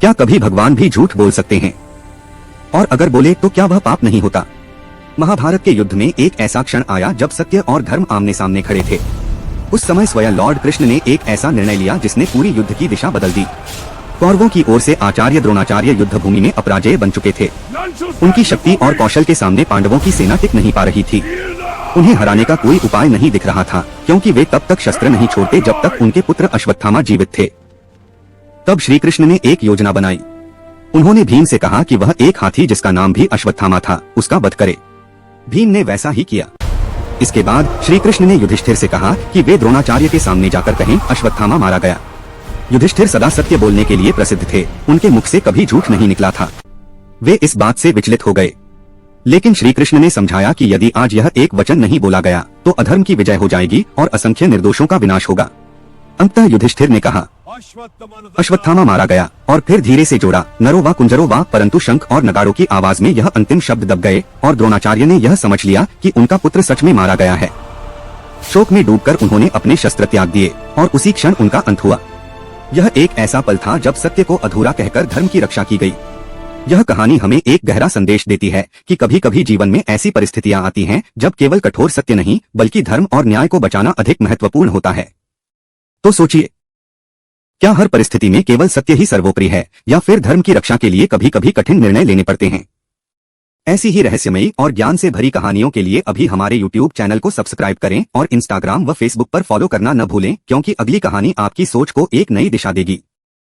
क्या कभी भगवान भी झूठ बोल सकते हैं? और अगर बोले तो क्या वह पाप नहीं होता? महाभारत के युद्ध में एक ऐसा क्षण आया जब सत्य और धर्म आमने सामने खड़े थे। उस समय स्वयं लॉर्ड कृष्ण ने एक ऐसा निर्णय लिया जिसने पूरी युद्ध की दिशा बदल दी। कौरवों की ओर से आचार्य द्रोणाचार्य युद्ध भूमि में अपराजेय बन चुके थे। उनकी शक्ति और कौशल के सामने पांडवों की सेना टिक नहीं पा रही थी। उन्हें हराने का कोई उपाय नहीं दिख रहा था, क्योंकि वे तब तक शस्त्र नहीं छोड़ते जब तक उनके पुत्र अश्वत्थामा जीवित थे। तब श्री कृष्ण ने एक योजना बनाई। उन्होंने भीम से कहा कि वह एक हाथी जिसका नाम भी अश्वत्थामा था, उसका वध करे। भीम ने वैसा ही किया। इसके बाद श्री कृष्ण ने युधिष्ठिर से कहा कि वे द्रोणाचार्य के सामने जाकर कहें अश्वत्थामा मारा गया। युधिष्ठिर सदा सत्य बोलने के लिए प्रसिद्ध थे, उनके मुख से कभी झूठ नहीं निकला था। वे इस बात से विचलित हो गए। लेकिन श्री कृष्ण ने समझाया कि यदि आज यह एक वचन नहीं बोला गया तो अधर्म की विजय हो जाएगी और असंख्य निर्दोषों का विनाश होगा। अंततः युधिष्ठिर ने कहा अश्वत्थामा मारा गया, और फिर धीरे से जोड़ा नरो वा कुंजरो वा, परंतु शंख और नगाड़ों की आवाज में यह अंतिम शब्द दब गए और द्रोणाचार्य ने यह समझ लिया कि उनका पुत्र सच में मारा गया है। शोक में डूबकर उन्होंने अपने शस्त्र त्याग दिए और उसी क्षण उनका अंत हुआ। यह एक ऐसा पल था जब सत्य को अधूरा कहकर धर्म की रक्षा की गई। यह कहानी हमें एक गहरा संदेश देती है कि कभी कभी जीवन में ऐसी परिस्थितियां आती हैं जब केवल कठोर सत्य नहीं बल्कि धर्म और न्याय को बचाना अधिक महत्वपूर्ण होता है। तो सोचिए, क्या हर परिस्थिति में केवल सत्य ही सर्वोपरि है, या फिर धर्म की रक्षा के लिए कभी कभी कठिन निर्णय लेने पड़ते हैं? ऐसी ही रहस्यमयी और ज्ञान से भरी कहानियों के लिए अभी हमारे YouTube चैनल को सब्सक्राइब करें और Instagram व Facebook पर फॉलो करना न भूलें, क्योंकि अगली कहानी आपकी सोच को एक नई दिशा देगी।